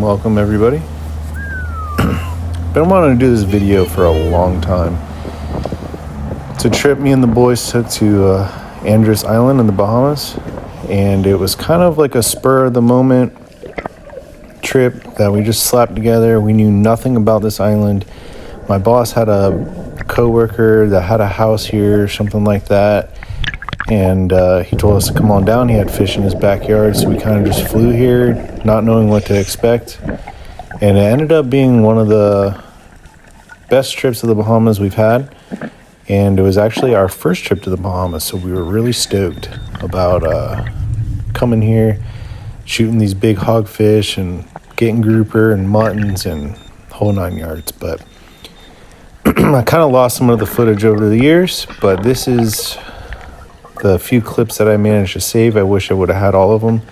Welcome everybody. Been wanting to do this video for a long time. It's a trip me and the boys took to Andros Island in the Bahamas, and it was kind of like a spur of the moment trip that we just slapped together. We knew nothing about this island. My boss had a coworker that had a house here, something like that, and he told us to come on down. He had fish in his backyard, so we kind of just flew here, not knowing what to expect, and it ended up being one of the best trips to the Bahamas we've had. And it was actually our first trip to the Bahamas, so we were really stoked about coming here, shooting these big hogfish and getting grouper and muttons and whole 9 yards. But I kind of lost some of the footage over the years, but this is the few clips that I managed to save. I wish I would have had all of them,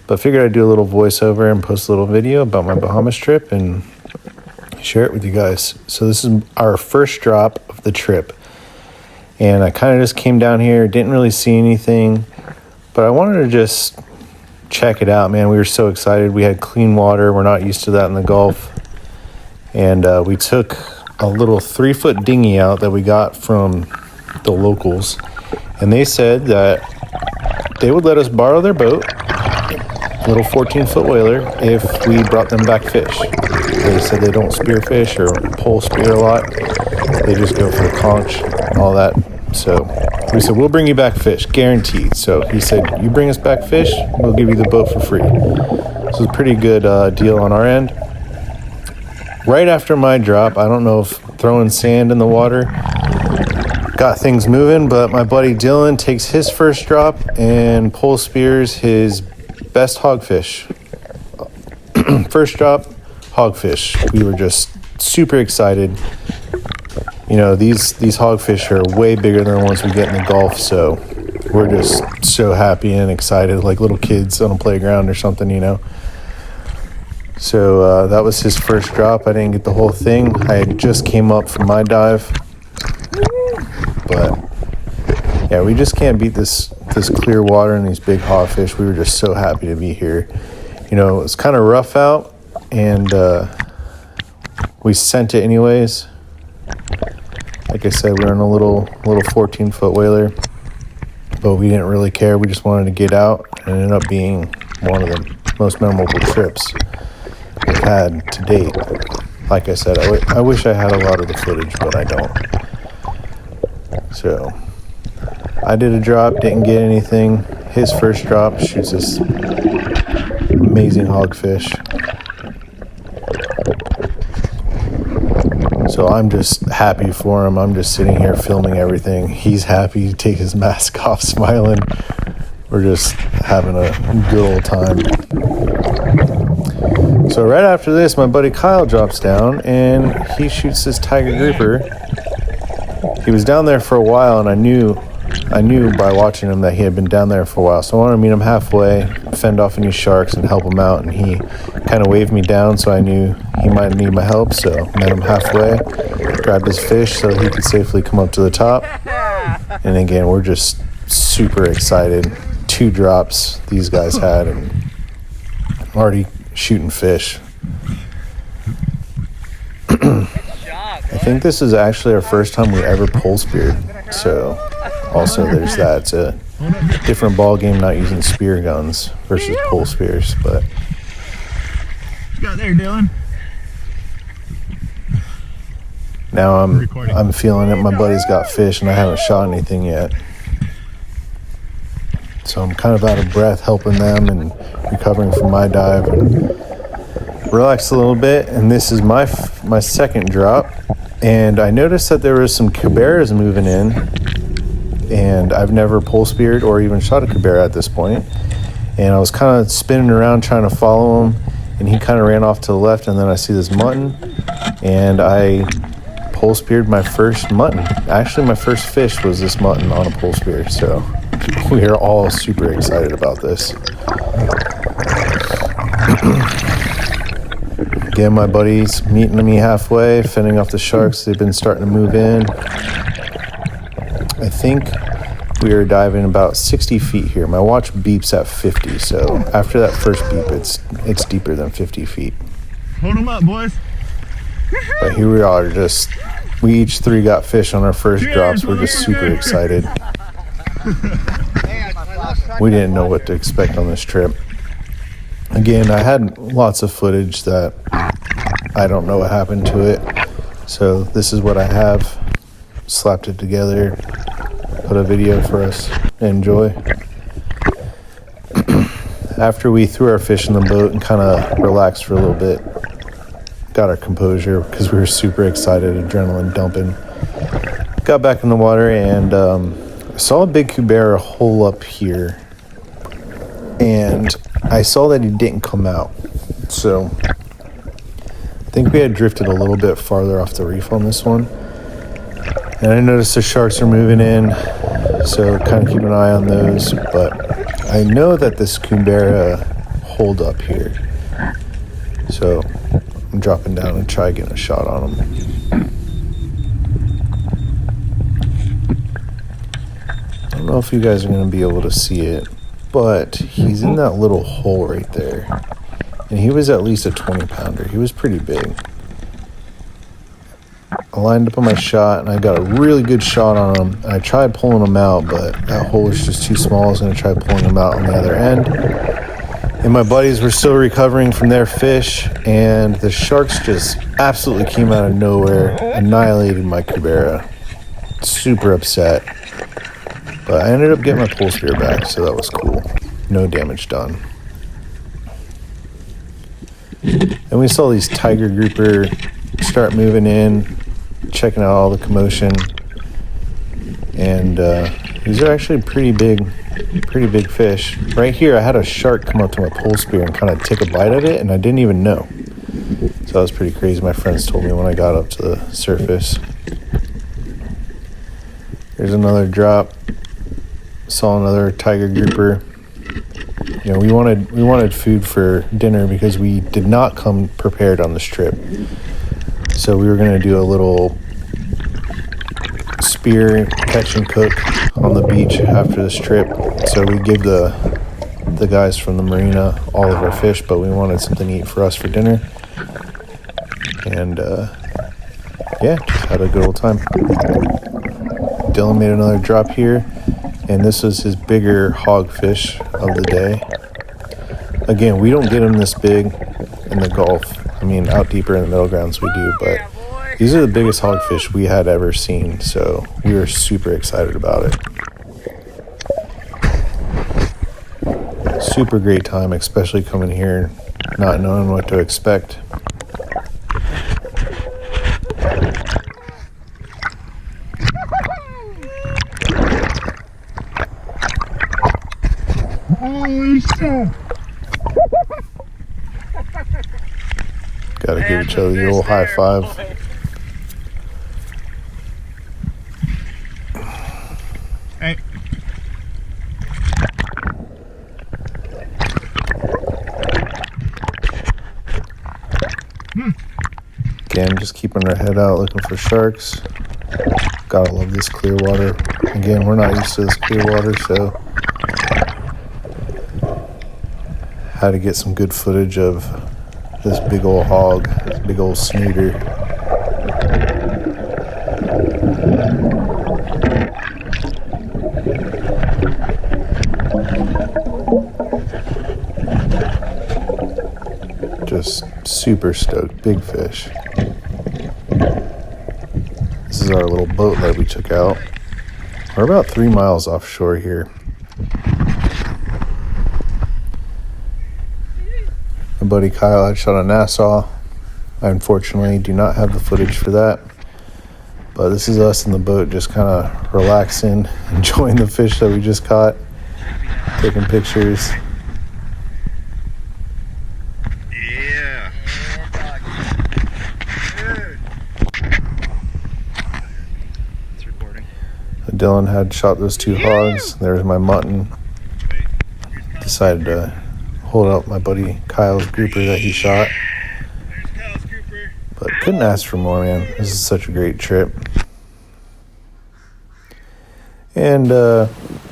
but figured I'd do a little voiceover and post a little video about my Bahamas trip and share it with you guys. So this is our first drop of the trip, and I kind of just came down here, didn't really see anything, but I wanted to just check it out, man. We were so excited. We had clean water. We're not used to that in the Gulf. And we took a little 3-foot dinghy out that we got from the locals, and they said that they would let us borrow their boat, little 14-foot whaler, if we brought them back fish. They said they don't spearfish or pole spear a lot. They just go for the conch, all that. So we said, we'll bring you back fish, guaranteed. So he said, you bring us back fish, we'll give you the boat for free. This was a pretty good deal on our end. Right after my drop, I don't know if throwing sand in the water got things moving, but my buddy Dylan takes his first drop and pole spears his best hogfish. First drop, hogfish. We were just super excited. You know, these hogfish are way bigger than the ones we get in the Gulf, so we're just so happy and excited, like little kids on a playground or something, you know. So that was his first drop. I didn't get the whole thing. I had just came up from my dive, but yeah, we just can't beat this clear water and these big hogfish. We were just so happy to be here. You know, it was kind of rough out, and we sent it anyways. Like I said, we were in a little 14-foot whaler, but we didn't really care. We just wanted to get out, and it ended up being one of the most memorable trips we've had to date. Like I said, I wish I had a lot of the footage, but I don't. So I did a drop, didn't get anything. His first drop shoots this amazing hogfish. So I'm just happy for him. I'm just sitting here filming everything. He's happy to take his mask off, smiling. We're just having a good old time. So right after this, my buddy Kyle drops down and he shoots this tiger grouper. He was down there for a while, and I knew by watching him that he had been down there for a while. So I wanted to meet him halfway, fend off any sharks and help him out. And he kind of waved me down, so I knew he might need my help. So met him halfway, grabbed his fish so he could safely come up to the top. And again, we're just super excited. 2 drops these guys had, and already shooting fish. I think this is actually our first time we ever pole speared. So also there's that. It's a different ball game, not using spear guns versus pole spears. But what you got there, Dylan? Now I'm feeling it. My buddy's got fish and I haven't shot anything yet. So I'm kind of out of breath helping them and recovering from my dive and relax a little bit. And this is my second drop. And I noticed that there was some caberas moving in, and I've never pole speared or even shot a cabera at this point. And I was kind of spinning around trying to follow him, and he kind of ran off to the left, and then I see this mutton. and I pole speared my first mutton. Actually, my first fish was this mutton on a pole spear, so we are all super excited about this. Again, my buddies meeting me halfway, fending off the sharks. They've been starting to move in. I think we are diving about 60 feet here. My watch beeps at 50, so after that first beep, it's deeper than 50 feet. Hold them up, boys. But here we are, we each three got fish on our first drops. We're just super excited. We didn't know what to expect on this trip. Again, I had lots of footage that I don't know what happened to it. So this is what I have. Slapped it together. Put a video for us to enjoy. After we threw our fish in the boat and kind of relaxed for a little bit, got our composure because we were super excited, adrenaline dumping. Got back in the water and I saw a big cubera hole up here. And I saw that he didn't come out. So I think we had drifted a little bit farther off the reef on this one. And I noticed the sharks are moving in, so kind of keep an eye on those. But I know that this cubera holed up here. So I'm dropping down and try getting a shot on him. I don't know if you guys are going to be able to see it, but he's in that little hole right there. And he was at least a 20-pounder. He was pretty big. I lined up on my shot, and I got a really good shot on him. And I tried pulling him out, but that hole was just too small. I was going to try pulling him out on the other end. And my buddies were still recovering from their fish, and the sharks just absolutely came out of nowhere, annihilated my cubera. Super upset. But I ended up getting my pole spear back, so that was cool. No damage done. And we saw these tiger grouper start moving in, checking out all the commotion. And these are actually pretty big fish. Right here, I had a shark come up to my pole spear and kind of take a bite at it, and I didn't even know. So that was pretty crazy. My friends told me when I got up to the surface. There's another drop. Saw another tiger grouper. You know, we wanted food for dinner because we did not come prepared on this trip. So we were going to do a little spear catch and cook on the beach after this trip. So we gave the guys from the marina all of our fish, but we wanted something to eat for us for dinner. And yeah, just had a good old time. Dylan made another drop here, and this was his bigger hogfish of the day. Again, we don't get them this big in the Gulf. I mean, out deeper in the middle grounds we do, but these are the biggest hogfish we had ever seen, so we were super excited about it. Super great time, especially coming here not knowing what to expect. Holy shit! Gotta give each other the old high five. Hey. Again, just keeping our head out looking for sharks. Gotta love this clear water. Again, we're not used to this clear water, so had to get some good footage of this big old hog, this big old snooter. Just super stoked, big fish. This is our little boat that we took out. We're about 3 miles offshore here. My buddy Kyle had shot a Nassau. I unfortunately do not have the footage for that. But this is us in the boat just kind of relaxing, enjoying the fish that we just caught, taking pictures. Yeah. Dylan had shot those 2 hogs. There's my mutton. Decided to hold up my buddy Kyle's grouper that he shot. But couldn't ask for more, man. This is such a great trip. And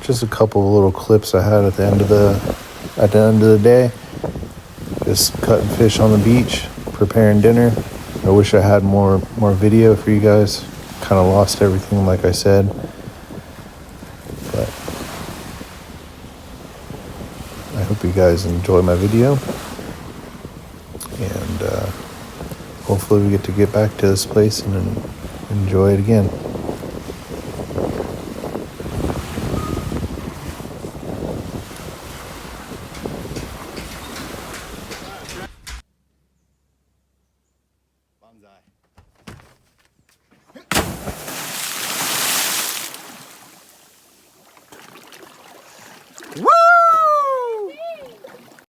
just a couple of little clips I had at the end of the day. Just cutting fish on the beach, preparing dinner. I wish I had more video for you guys. Kind of lost everything, like I said. But I hope you guys enjoy my video. And hopefully we get back to this place and enjoy it again. Bonsai.